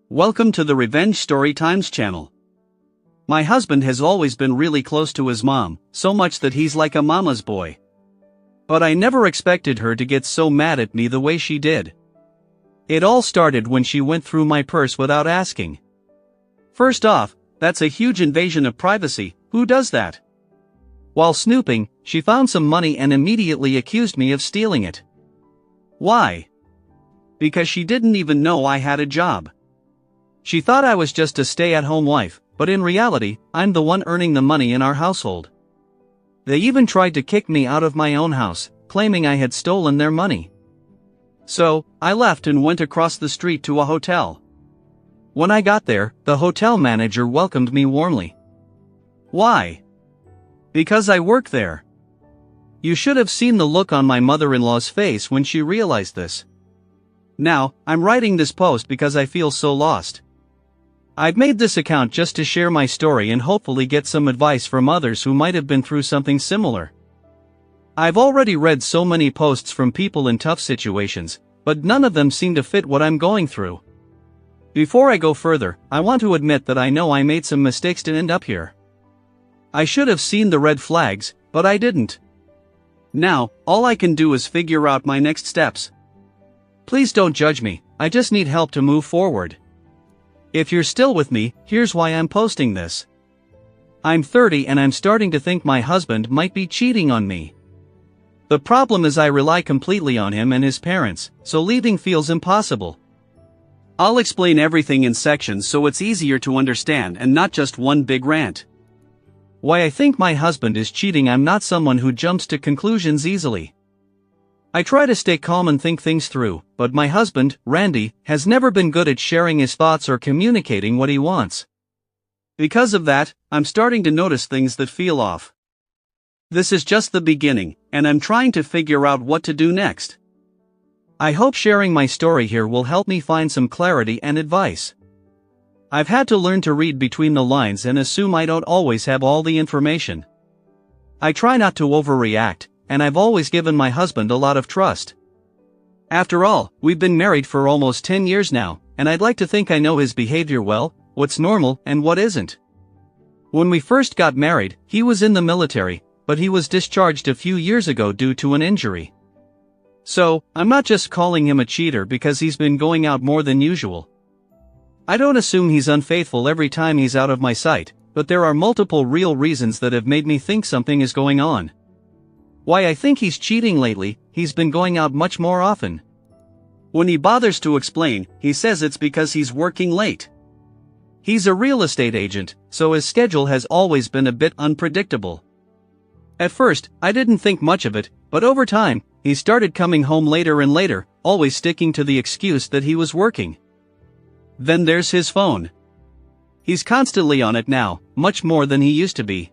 Welcome to the Revenge Story Times channel. My husband has always been really close to his mom, so much that he's like a mama's boy. But I never expected her to get so mad at me the way she did. It all started when she went through my purse without asking. First off, that's a huge invasion of privacy. Who does that? While snooping, she found some money and immediately accused me of stealing it. Why? Because she didn't even know I had a job. She thought I was just a stay-at-home wife, but in reality, I'm the one earning the money in our household. They even tried to kick me out of my own house, claiming I had stolen their money. So, I left and went across the street to a hotel. When I got there, the hotel manager welcomed me warmly. Why? Because I work there. You should have seen the look on my mother-in-law's face when she realized this. Now, I'm writing this post because I feel so lost. I've made this account just to share my story and hopefully get some advice from others who might have been through something similar. I've already read so many posts from people in tough situations, but none of them seem to fit what I'm going through. Before I go further, I want to admit that I know I made some mistakes to end up here. I should have seen the red flags, but I didn't. Now, all I can do is figure out my next steps. Please don't judge me, I just need help to move forward. If you're still with me, here's why I'm posting this. I'm 30 and I'm starting to think my husband might be cheating on me. The problem is I rely completely on him and his parents, so leaving feels impossible. I'll explain everything in sections so it's easier to understand and not just one big rant. Why I think my husband is cheating. I'm not someone who jumps to conclusions easily. I try to stay calm and think things through, but my husband, Randy, has never been good at sharing his thoughts or communicating what he wants. Because of that, I'm starting to notice things that feel off. This is just the beginning, and I'm trying to figure out what to do next. I hope sharing my story here will help me find some clarity and advice. I've had to learn to read between the lines and assume I don't always have all the information. I try not to overreact, and I've always given my husband a lot of trust. After all, we've been married for almost 10 years now, and I'd like to think I know his behavior well, what's normal and what isn't. When we first got married, he was in the military, but he was discharged a few years ago due to an injury. So, I'm not just calling him a cheater because he's been going out more than usual. I don't assume he's unfaithful every time he's out of my sight, but there are multiple real reasons that have made me think something is going on. Why I think he's cheating lately, he's been going out much more often. When he bothers to explain, he says it's because he's working late. He's a real estate agent, so his schedule has always been a bit unpredictable. At first, I didn't think much of it, but over time, he started coming home later and later, always sticking to the excuse that he was working. Then there's his phone. He's constantly on it now, much more than he used to be.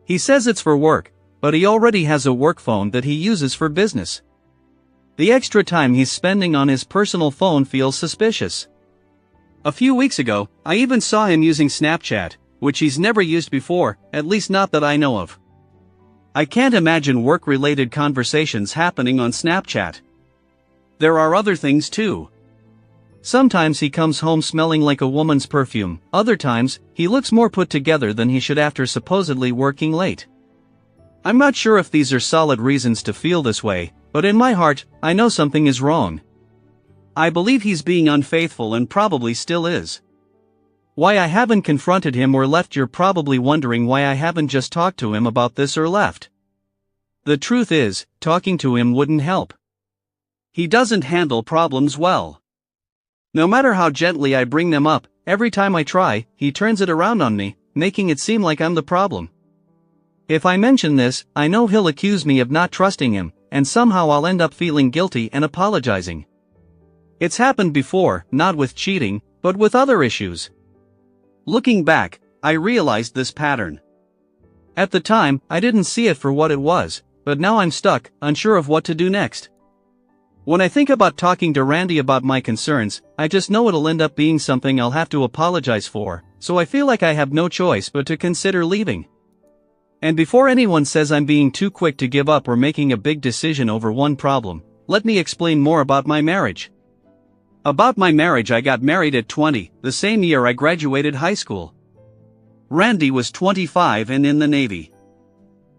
He says it's for work, but he already has a work phone that he uses for business. The extra time he's spending on his personal phone feels suspicious. A few weeks ago, I even saw him using Snapchat, which he's never used before, at least not that I know of. I can't imagine work-related conversations happening on Snapchat. There are other things too. Sometimes he comes home smelling like a woman's perfume, other times, he looks more put together than he should after supposedly working late. I'm not sure if these are solid reasons to feel this way, but in my heart, I know something is wrong. I believe he's being unfaithful and probably still is. Why I haven't confronted him or left? You're probably wondering why I haven't just talked to him about this or left. The truth is, talking to him wouldn't help. He doesn't handle problems well. No matter how gently I bring them up, every time I try, he turns it around on me, making it seem like I'm the problem. If I mention this, I know he'll accuse me of not trusting him, and somehow I'll end up feeling guilty and apologizing. It's happened before, not with cheating, but with other issues. Looking back, I realized this pattern. At the time, I didn't see it for what it was, but now I'm stuck, unsure of what to do next. When I think about talking to Randy about my concerns, I just know it'll end up being something I'll have to apologize for, so I feel like I have no choice but to consider leaving. And before anyone says I'm being too quick to give up or making a big decision over one problem, let me explain more about my marriage. About my marriage, I got married at 20, the same year I graduated high school. Randy was 25 and in the Navy.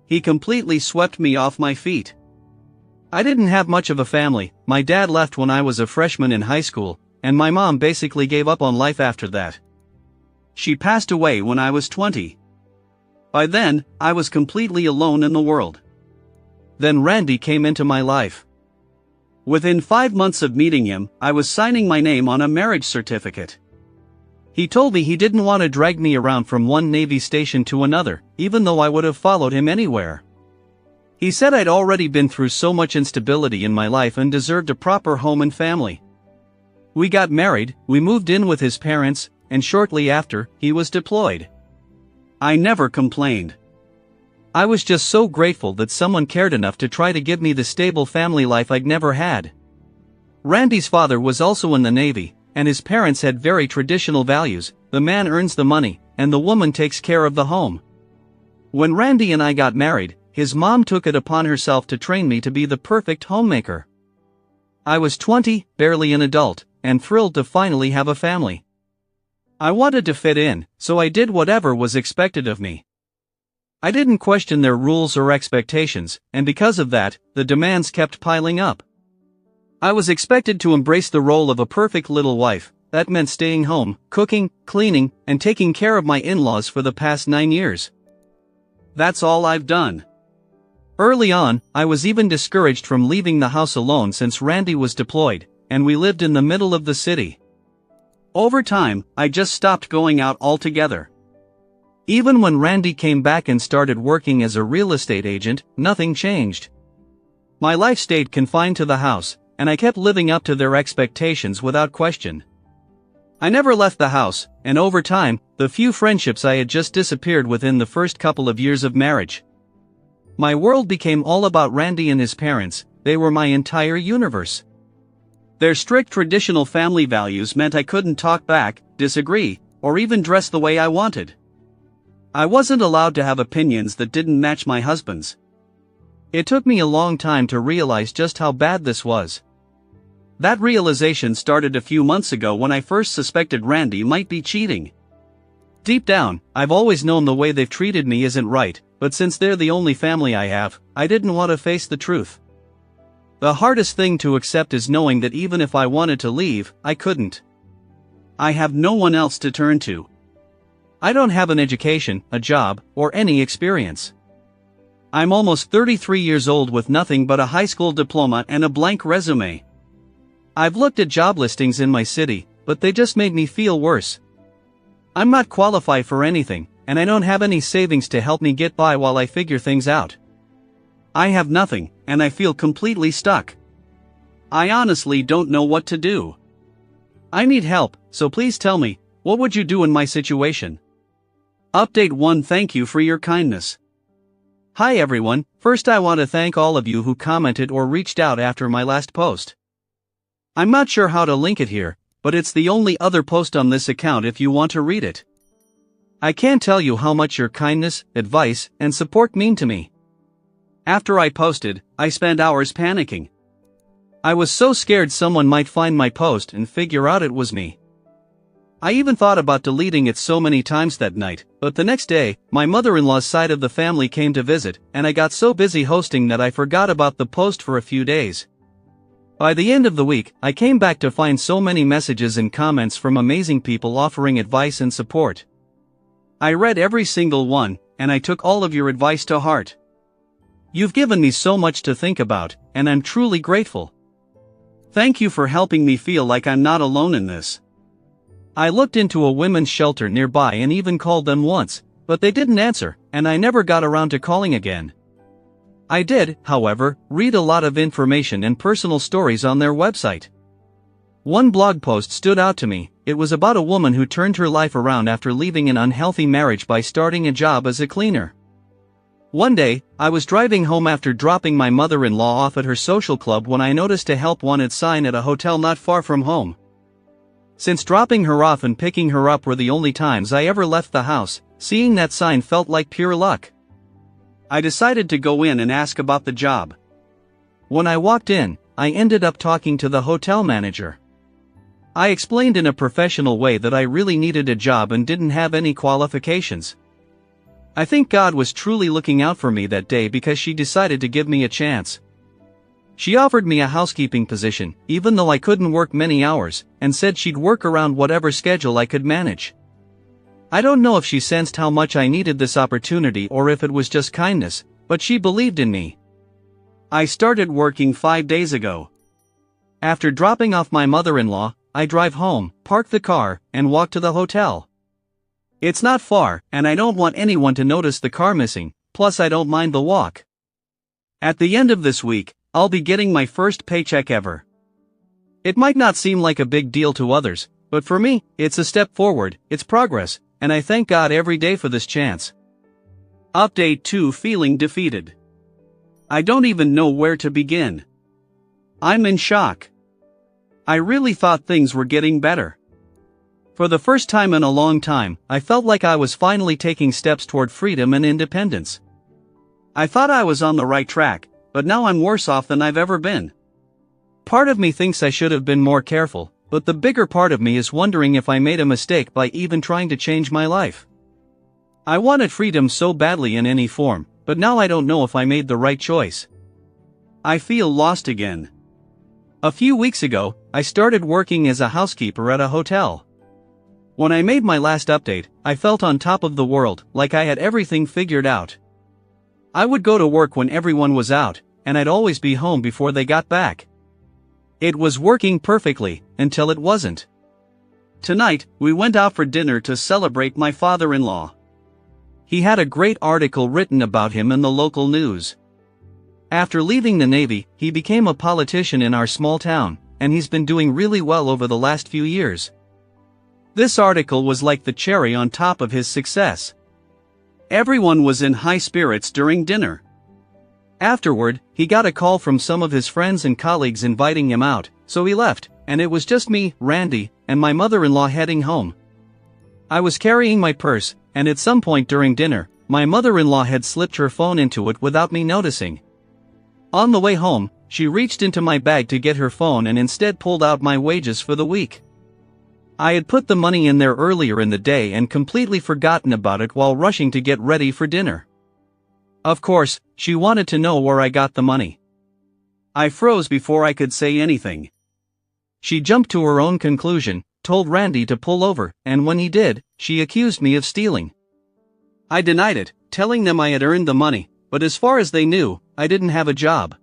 He completely swept me off my feet. I didn't have much of a family. My dad left when I was a freshman in high school, and my mom basically gave up on life after that. She passed away when I was 20. By then, I was completely alone in the world. Then Randy came into my life. Within 5 months of meeting him, I was signing my name on a marriage certificate. He told me he didn't want to drag me around from one Navy station to another, even though I would have followed him anywhere. He said I'd already been through so much instability in my life and deserved a proper home and family. We got married, we moved in with his parents, and shortly after, he was deployed. I never complained. I was just so grateful that someone cared enough to try to give me the stable family life I'd never had. Randy's father was also in the Navy, and his parents had very traditional values: the man earns the money, and the woman takes care of the home. When Randy and I got married, his mom took it upon herself to train me to be the perfect homemaker. I was 20, barely an adult, and thrilled to finally have a family. I wanted to fit in, so I did whatever was expected of me. I didn't question their rules or expectations, and because of that, the demands kept piling up. I was expected to embrace the role of a perfect little wife. That meant staying home, cooking, cleaning, and taking care of my in-laws for the past 9 years. That's all I've done. Early on, I was even discouraged from leaving the house alone since Randy was deployed, and we lived in the middle of the city. Over time, I just stopped going out altogether. Even when Randy came back and started working as a real estate agent, nothing changed. My life stayed confined to the house, and I kept living up to their expectations without question. I never left the house, and over time, the few friendships I had just disappeared within the first couple of years of marriage. My world became all about Randy and his parents. They were my entire universe. Their strict traditional family values meant I couldn't talk back, disagree, or even dress the way I wanted. I wasn't allowed to have opinions that didn't match my husband's. It took me a long time to realize just how bad this was. That realization started a few months ago when I first suspected Randy might be cheating. Deep down, I've always known the way they've treated me isn't right, but since they're the only family I have, I didn't want to face the truth. The hardest thing to accept is knowing that even if I wanted to leave, I couldn't. I have no one else to turn to. I don't have an education, a job, or any experience. I'm almost 33 years old with nothing but a high school diploma and a blank resume. I've looked at job listings in my city, but they just made me feel worse. I'm not qualified for anything, and I don't have any savings to help me get by while I figure things out. I have nothing, and I feel completely stuck. I honestly don't know what to do. I need help, so please tell me, what would you do in my situation? Update 1. Thank you for your kindness. Hi everyone, first I want to thank all of you who commented or reached out after my last post. I'm not sure how to link it here, but it's the only other post on this account if you want to read it. I can't tell you how much your kindness, advice, and support mean to me. After I posted, I spent hours panicking. I was so scared someone might find my post and figure out it was me. I even thought about deleting it so many times that night, but the next day, my mother-in-law's side of the family came to visit, and I got so busy hosting that I forgot about the post for a few days. By the end of the week, I came back to find so many messages and comments from amazing people offering advice and support. I read every single one, and I took all of your advice to heart. You've given me so much to think about, and I'm truly grateful. Thank you for helping me feel like I'm not alone in this. I looked into a women's shelter nearby and even called them once, but they didn't answer, and I never got around to calling again. I did, however, read a lot of information and personal stories on their website. One blog post stood out to me. It was about a woman who turned her life around after leaving an unhealthy marriage by starting a job as a cleaner. One day, I was driving home after dropping my mother-in-law off at her social club when I noticed a help wanted sign at a hotel not far from home. Since dropping her off and picking her up were the only times I ever left the house, seeing that sign felt like pure luck. I decided to go in and ask about the job. When I walked in, I ended up talking to the hotel manager. I explained in a professional way that I really needed a job and didn't have any qualifications. I think God was truly looking out for me that day because she decided to give me a chance. She offered me a housekeeping position, even though I couldn't work many hours, and said she'd work around whatever schedule I could manage. I don't know if she sensed how much I needed this opportunity or if it was just kindness, but she believed in me. I started working 5 days ago. After dropping off my mother-in-law, I drive home, park the car, and walk to the hotel. It's not far, and I don't want anyone to notice the car missing, plus I don't mind the walk. At the end of this week, I'll be getting my first paycheck ever. It might not seem like a big deal to others, but for me, it's a step forward, it's progress, and I thank God every day for this chance. Update 2: Feeling defeated. I don't even know where to begin. I'm in shock. I really thought things were getting better. For the first time in a long time, I felt like I was finally taking steps toward freedom and independence. I thought I was on the right track, but now I'm worse off than I've ever been. Part of me thinks I should have been more careful, but the bigger part of me is wondering if I made a mistake by even trying to change my life. I wanted freedom so badly in any form, but now I don't know if I made the right choice. I feel lost again. A few weeks ago, I started working as a housekeeper at a hotel. When I made my last update, I felt on top of the world, like I had everything figured out. I would go to work when everyone was out, and I'd always be home before they got back. It was working perfectly, until it wasn't. Tonight, we went out for dinner to celebrate my father-in-law. He had a great article written about him in the local news. After leaving the Navy, he became a politician in our small town, and he's been doing really well over the last few years. This article was like the cherry on top of his success. Everyone was in high spirits during dinner. Afterward, he got a call from some of his friends and colleagues inviting him out, so he left, and it was just me, Randy, and my mother-in-law heading home. I was carrying my purse, and at some point during dinner, my mother-in-law had slipped her phone into it without me noticing. On the way home, she reached into my bag to get her phone and instead pulled out my wages for the week. I had put the money in there earlier in the day and completely forgotten about it while rushing to get ready for dinner. Of course, she wanted to know where I got the money. I froze before I could say anything. She jumped to her own conclusion, told Randy to pull over, and when he did, she accused me of stealing. I denied it, telling them I had earned the money, but as far as they knew, I didn't have a job.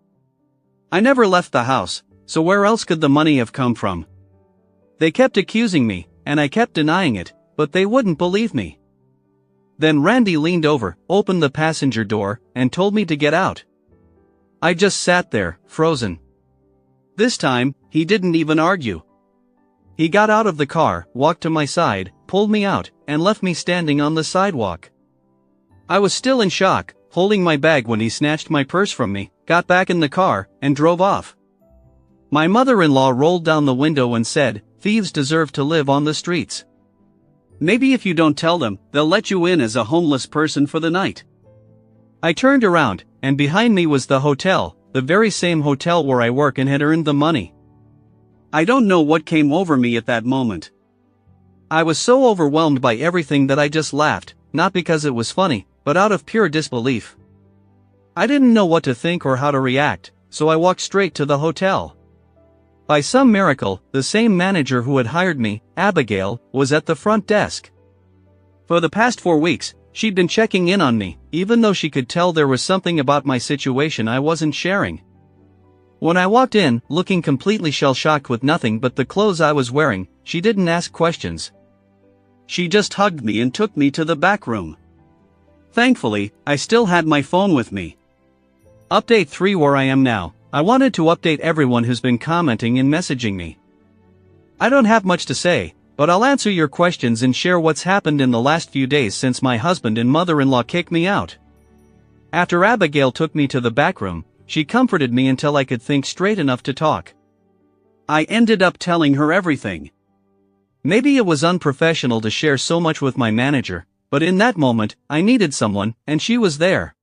I never left the house, so where else could the money have come from? They kept accusing me, and I kept denying it, but they wouldn't believe me. Then Randy leaned over, opened the passenger door, and told me to get out. I just sat there, frozen. This time, he didn't even argue. He got out of the car, walked to my side, pulled me out, and left me standing on the sidewalk. I was still in shock, holding my bag when he snatched my purse from me, got back in the car, and drove off. My mother-in-law rolled down the window and said, "Thieves deserve to live on the streets. Maybe if you don't tell them, they'll let you in as a homeless person for the night." I turned around, and behind me was the hotel, the very same hotel where I work and had earned the money. I don't know what came over me at that moment. I was so overwhelmed by everything that I just laughed, not because it was funny, but out of pure disbelief. I didn't know what to think or how to react, so I walked straight to the hotel. By some miracle, the same manager who had hired me, Abigail, was at the front desk. For the past 4 weeks, she'd been checking in on me, even though she could tell there was something about my situation I wasn't sharing. When I walked in, looking completely shell-shocked with nothing but the clothes I was wearing, she didn't ask questions. She just hugged me and took me to the back room. Thankfully, I still had my phone with me. Update 3: Where I am now. I wanted to update everyone who's been commenting and messaging me. I don't have much to say, but I'll answer your questions and share what's happened in the last few days since my husband and mother-in-law kicked me out. After Abigail took me to the back room, she comforted me until I could think straight enough to talk. I ended up telling her everything. Maybe it was unprofessional to share so much with my manager, but in that moment, I needed someone, and she was there.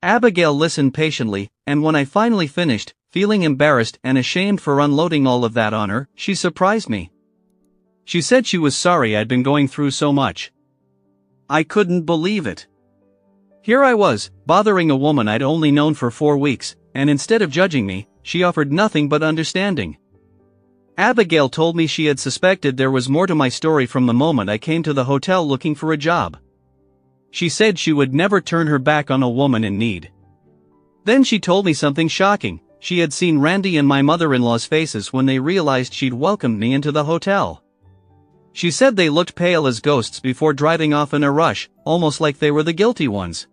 Abigail listened patiently, and when I finally finished, feeling embarrassed and ashamed for unloading all of that on her, she surprised me. She said she was sorry I'd been going through so much. I couldn't believe it. Here I was, bothering a woman I'd only known for 4 weeks, and instead of judging me, she offered nothing but understanding. Abigail told me she had suspected there was more to my story from the moment I came to the hotel looking for a job. She said she would never turn her back on a woman in need. Then she told me something shocking. She had seen Randy and my mother-in-law's faces when they realized she'd welcomed me into the hotel. She said they looked pale as ghosts before driving off in a rush, almost like they were the guilty ones.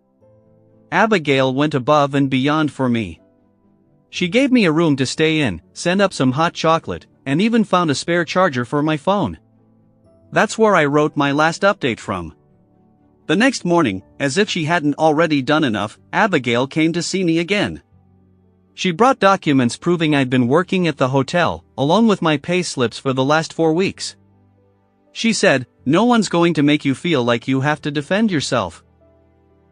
Abigail went above and beyond for me. She gave me a room to stay in, sent up some hot chocolate, and even found a spare charger for my phone. That's where I wrote my last update from. The next morning, as if she hadn't already done enough, Abigail came to see me again. She brought documents proving I'd been working at the hotel, along with my pay slips for the last 4 weeks. She said, "No one's going to make you feel like you have to defend yourself.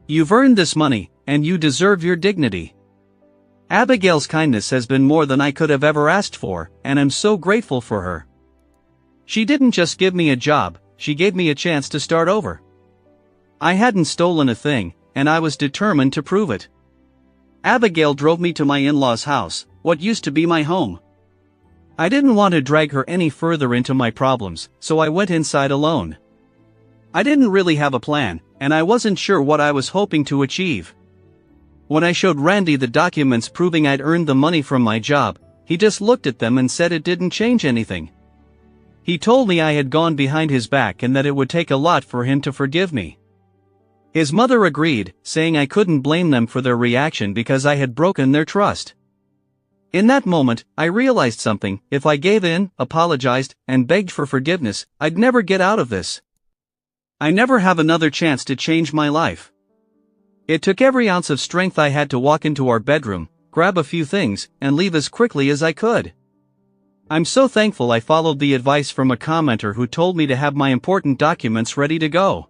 You've earned this money, and you deserve your dignity." Abigail's kindness has been more than I could have ever asked for, and I'm so grateful for her. She didn't just give me a job, she gave me a chance to start over. I hadn't stolen a thing, and I was determined to prove it. Abigail drove me to my in-laws' house, what used to be my home. I didn't want to drag her any further into my problems, so I went inside alone. I didn't really have a plan, and I wasn't sure what I was hoping to achieve. When I showed Randy the documents proving I'd earned the money from my job, he just looked at them and said it didn't change anything. He told me I had gone behind his back and that it would take a lot for him to forgive me. His mother agreed, saying I couldn't blame them for their reaction because I had broken their trust. In that moment, I realized something: if I gave in, apologized, and begged for forgiveness, I'd never get out of this. I never have another chance to change my life. It took every ounce of strength I had to walk into our bedroom, grab a few things, and leave as quickly as I could. I'm so thankful I followed the advice from a commenter who told me to have my important documents ready to go.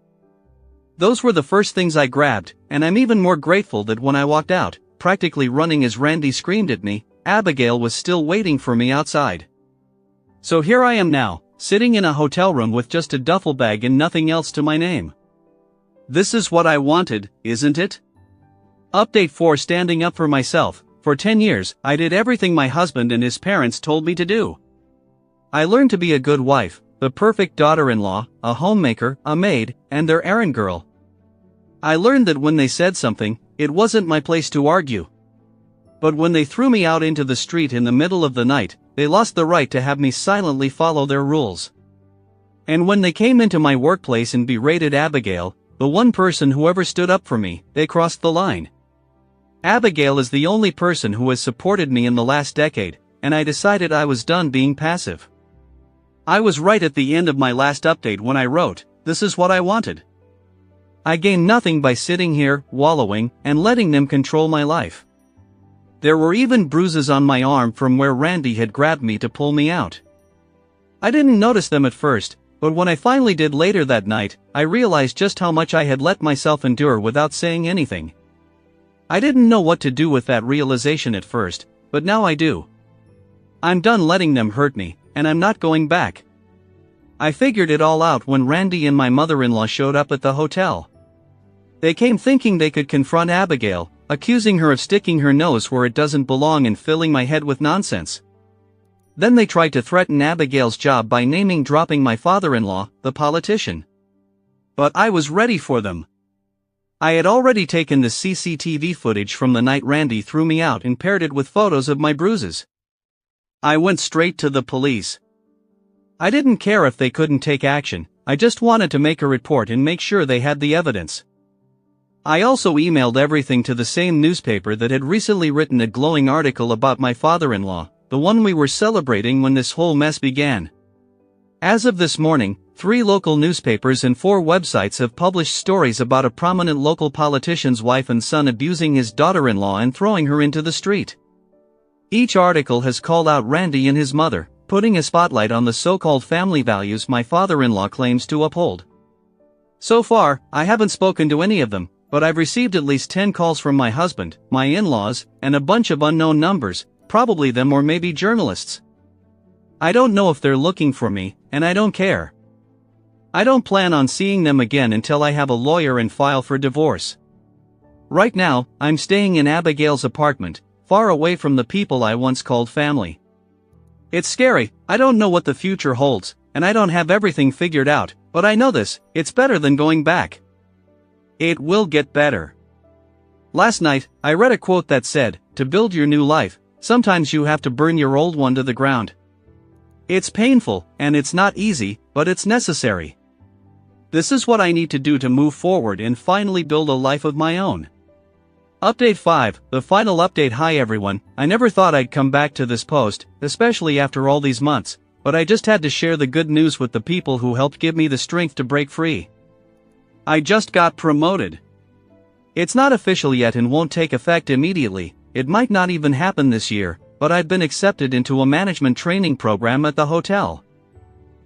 Those were the first things I grabbed, and I'm even more grateful that when I walked out, practically running as Randy screamed at me, Abigail was still waiting for me outside. So here I am now, sitting in a hotel room with just a duffel bag and nothing else to my name. This is what I wanted, isn't it? Update 4: Standing up for myself. For 10 years, I did everything my husband and his parents told me to do. I learned to be a good wife, the perfect daughter-in-law, a homemaker, a maid, and their errand girl. I learned that when they said something, it wasn't my place to argue. But when they threw me out into the street in the middle of the night, they lost the right to have me silently follow their rules. And when they came into my workplace and berated Abigail, the one person who ever stood up for me, they crossed the line. Abigail is the only person who has supported me in the last decade, and I decided I was done being passive. I was right at the end of my last update when I wrote, "This is what I wanted." I gained nothing by sitting here, wallowing, and letting them control my life. There were even bruises on my arm from where Randy had grabbed me to pull me out. I didn't notice them at first, but when I finally did later that night, I realized just how much I had let myself endure without saying anything. I didn't know what to do with that realization at first, but now I do. I'm done letting them hurt me, and I'm not going back. I figured it all out when Randy and my mother-in-law showed up at the hotel. They came thinking they could confront Abigail, accusing her of sticking her nose where it doesn't belong and filling my head with nonsense. Then they tried to threaten Abigail's job by dropping my father-in-law, the politician. But I was ready for them. I had already taken the CCTV footage from the night Randy threw me out and paired it with photos of my bruises. I went straight to the police. I didn't care if they couldn't take action, I just wanted to make a report and make sure they had the evidence. I also emailed everything to the same newspaper that had recently written a glowing article about my father-in-law, the one we were celebrating when this whole mess began. As of this morning, 3 local newspapers and 4 websites have published stories about a prominent local politician's wife and son abusing his daughter-in-law and throwing her into the street. Each article has called out Randy and his mother, putting a spotlight on the so-called family values my father-in-law claims to uphold. So far, I haven't spoken to any of them, but I've received at least 10 calls from my husband, my in-laws, and a bunch of unknown numbers, probably them or maybe journalists. I don't know if they're looking for me, and I don't care. I don't plan on seeing them again until I have a lawyer and file for divorce. Right now, I'm staying in Abigail's apartment, far away from the people I once called family. It's scary, I don't know what the future holds, and I don't have everything figured out, but I know this, it's better than going back. It will get better. Last night, I read a quote that said, "To build your new life, sometimes you have to burn your old one to the ground." It's painful, and it's not easy, but it's necessary. This is what I need to do to move forward and finally build a life of my own. Update 5, the final update. Hi everyone, I never thought I'd come back to this post, especially after all these months, but I just had to share the good news with the people who helped give me the strength to break free. I just got promoted. It's not official yet and won't take effect immediately, it might not even happen this year, but I've been accepted into a management training program at the hotel.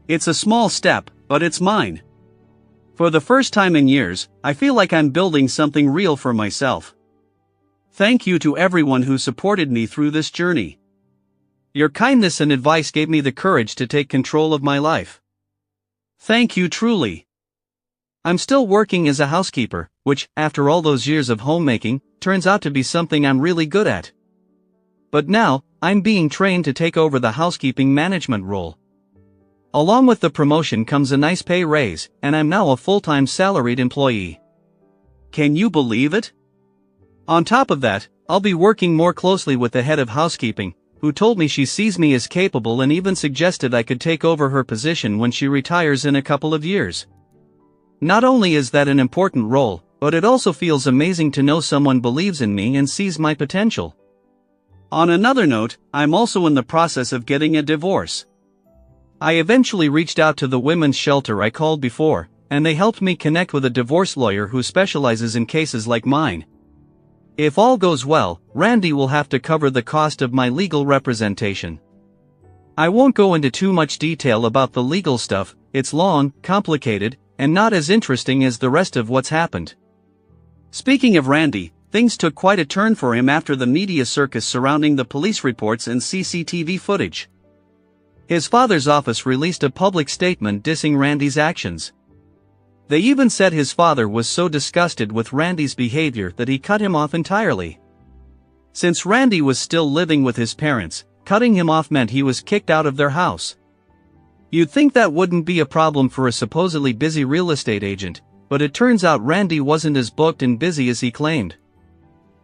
It's a small step, but it's mine. For the first time in years, I feel like I'm building something real for myself. Thank you to everyone who supported me through this journey. Your kindness and advice gave me the courage to take control of my life. Thank you truly. I'm still working as a housekeeper, which, after all those years of homemaking, turns out to be something I'm really good at. But now, I'm being trained to take over the housekeeping management role. Along with the promotion comes a nice pay raise, and I'm now a full-time salaried employee. Can you believe it? On top of that, I'll be working more closely with the head of housekeeping, who told me she sees me as capable and even suggested I could take over her position when she retires in a couple of years. Not only is that an important role, but it also feels amazing to know someone believes in me and sees my potential. On another note, I'm also in the process of getting a divorce. I eventually reached out to the women's shelter I called before, and they helped me connect with a divorce lawyer who specializes in cases like mine. If all goes well, Randy will have to cover the cost of my legal representation. I won't go into too much detail about the legal stuff, it's long, complicated, and not as interesting as the rest of what's happened. Speaking of Randy, things took quite a turn for him after the media circus surrounding the police reports and CCTV footage. His father's office released a public statement dissing Randy's actions. They even said his father was so disgusted with Randy's behavior that he cut him off entirely. Since Randy was still living with his parents, cutting him off meant he was kicked out of their house. You'd think that wouldn't be a problem for a supposedly busy real estate agent, but it turns out Randy wasn't as booked and busy as he claimed.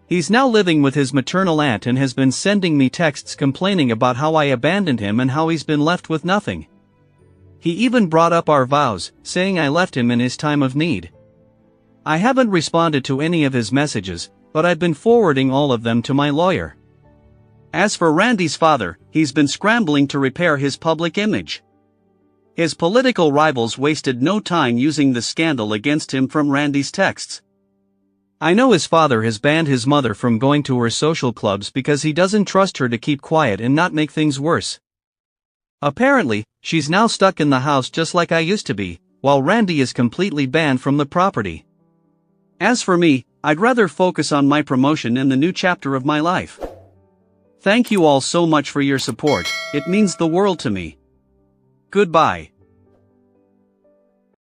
He's now living with his maternal aunt and has been sending me texts complaining about how I abandoned him and how he's been left with nothing. He even brought up our vows, saying I left him in his time of need. I haven't responded to any of his messages, but I've been forwarding all of them to my lawyer. As for Randy's father, he's been scrambling to repair his public image. His political rivals wasted no time using the scandal against him from Randy's texts. I know his father has banned his mother from going to her social clubs because he doesn't trust her to keep quiet and not make things worse. Apparently, she's now stuck in the house just like I used to be, while Randy is completely banned from the property. As for me, I'd rather focus on my promotion and the new chapter of my life. Thank you all so much for your support, it means the world to me. Goodbye.